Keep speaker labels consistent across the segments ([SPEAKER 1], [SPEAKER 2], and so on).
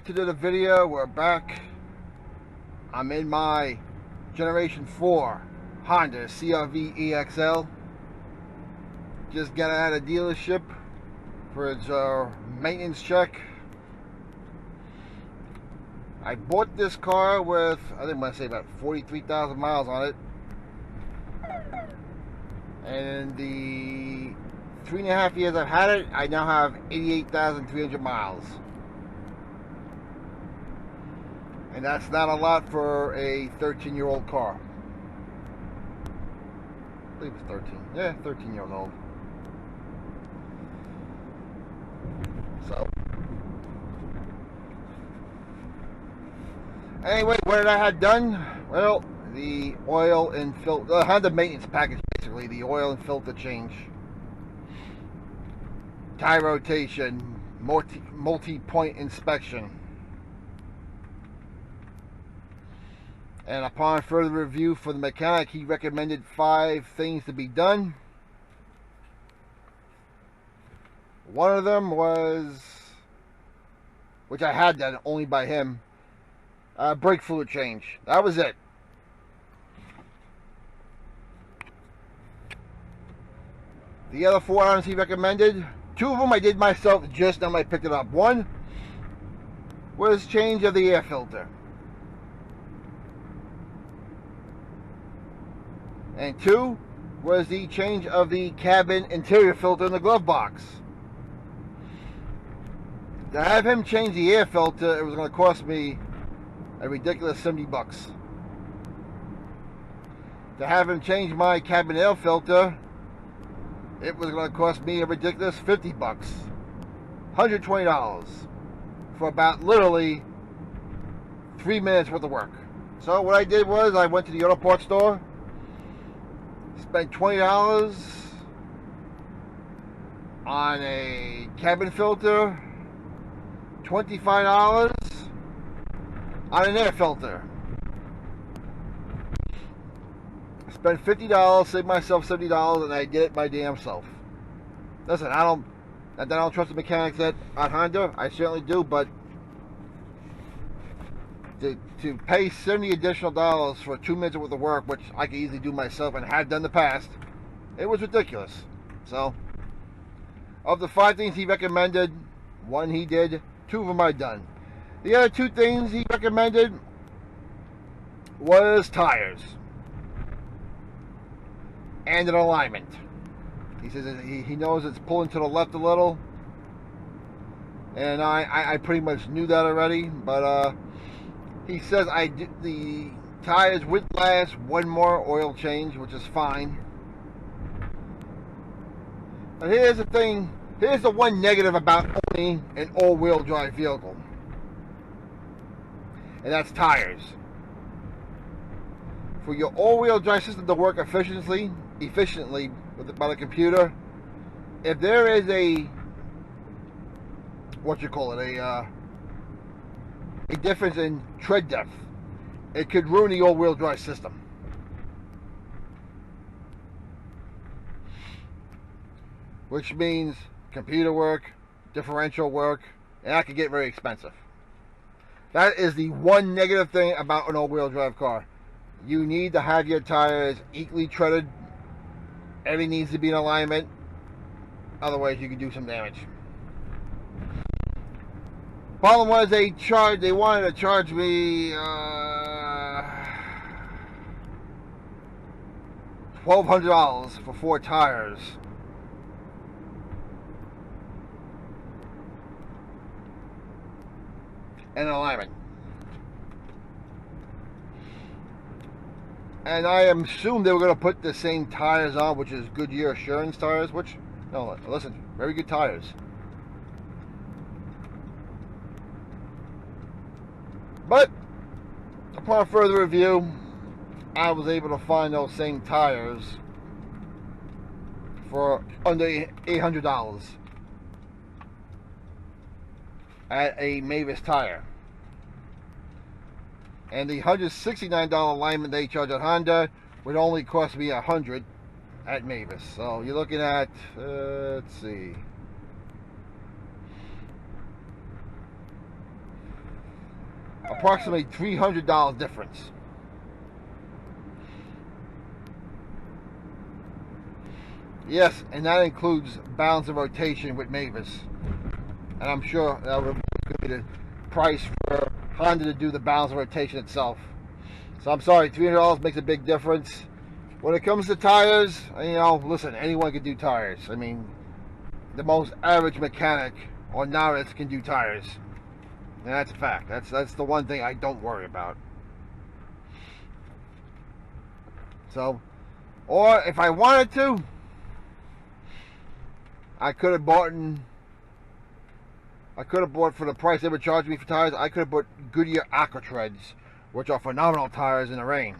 [SPEAKER 1] back to the video. We're back. I'm in my Generation 4 Honda CRV EXL. Just got out of dealership for its maintenance check. I bought this car with, I think I'm going to say about 43,000 miles on it. And the 3.5 years I've had it, I now have 88,300 miles. And that's not a lot for a 13-year-old car. I believe it's 13. Yeah, 13 years old. So, anyway, what did I have done? Well, the oil and filter, Honda maintenance package, basically, the oil and filter change, tire rotation, multi-point inspection. And upon further review for the mechanic, he recommended 5 things to be done. One of them was, which I had done only by him, brake fluid change. That was it. The other 4 items he recommended, 2 of them I did myself just now I picked it up. One was change of the air filter. And 2 was the change of the cabin interior filter in the glove box. To have him change the air filter, it was going to cost me a ridiculous 70 bucks. To have him change my cabin air filter, it was going to cost me a ridiculous 50 bucks. $120 for about literally 3 minutes worth of work. So what I did was I went to the auto parts store, spent $20 on a cabin filter, $25 on an air filter. I spent $50, saved myself $70, and I did it my damn self. Listen, I don't trust the mechanics at Honda. I certainly do, but to pay $70 additional for 2 minutes worth of work, which I could easily do myself and had done in the past, it was ridiculous. So, of the 5 things he recommended, 1 he did, 2 of them I done. The other 2 things he recommended was tires and an alignment. He says he knows it's pulling to the left a little, and I pretty much knew that already, but he says the tires would last 1 more oil change, which is fine. But here's the thing, here's the one negative about owning an all-wheel drive vehicle, and that's tires. For your all-wheel drive system to work efficiently by the computer, if there is a difference in tread depth, it could ruin the all-wheel drive system. Which means computer work, differential work, and that could get very expensive. That is the one negative thing about an all-wheel drive car. You need to have your tires equally treaded. Everything needs to be in alignment. Otherwise, you can do some damage. Problem was they wanted to charge me $1,200 for 4 tires. And alignment. And I assumed they were going to put the same tires on, which is Goodyear Assurance tires, which, no, listen, very good tires. But, upon further review, I was able to find those same tires for under $800 at a Mavis tire. And the $169 alignment they charge at Honda would only cost me $100 at Mavis. So you're looking at, let's see, approximately $300 difference. Yes, and that includes balance of rotation with Mavis. And I'm sure that would be the price for Honda to do the balance of rotation itself. So I'm sorry, $300 makes a big difference. When it comes to tires, you know, listen, anyone can do tires. I mean, the most average mechanic or novice can do tires. And that's a fact. That's the one thing I don't worry about. So, or if I wanted to, I could have bought for the price they would charge me for tires. I could have bought Goodyear Aqua Treads, which are phenomenal tires in the rain.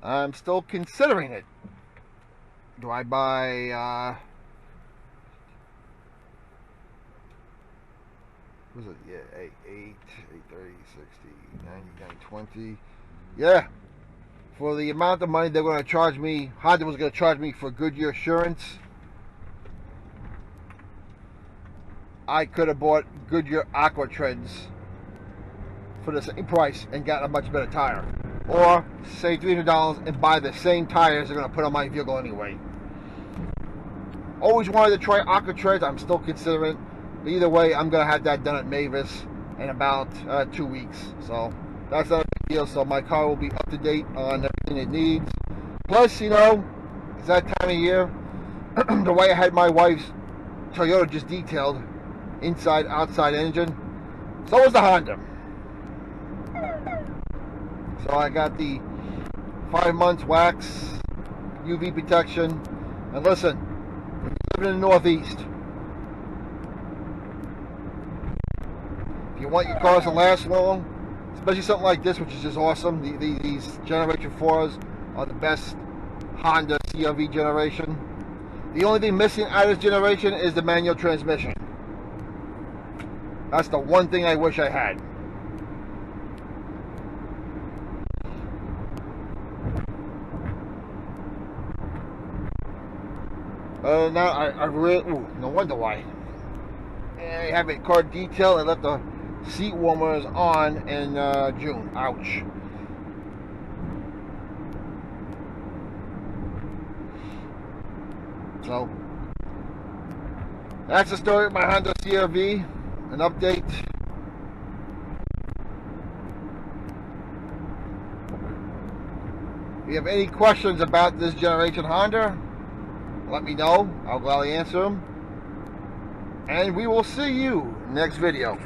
[SPEAKER 1] I'm still considering it. Do I buy what was it? Yeah, 8, 30, 60, 90, 20. Yeah. For the amount of money they're going to charge me, Honda was going to charge me for Goodyear Assurance, I could have bought Goodyear Aqua Treads for the same price and got a much better tire. Or save $300 and buy the same tires they're going to put on my vehicle anyway. Always wanted to try Aqua Treads. I'm still considering it. But either way, I'm going to have that done at Mavis in about 2 weeks. So that's not a big deal. So my car will be up to date on everything it needs. Plus, you know, it's that time of year. The way I had my wife's Toyota just detailed, inside, outside engine. So was the Honda. So I got the 5 months wax, UV protection. And listen, when you're living in the Northeast, if you want your cars to last long, especially something like this, which is just awesome, these Generation 4s are the best Honda CRV generation. The only thing missing out of this generation is the manual transmission. That's the one thing I wish I had. Now I really, no wonder why. I have a car detail. I left the seat warmers on in June. Ouch. So that's the story of my Honda CRV. An update. If you have any questions about this generation Honda, let me know. I'll gladly answer them. And we will see you next video.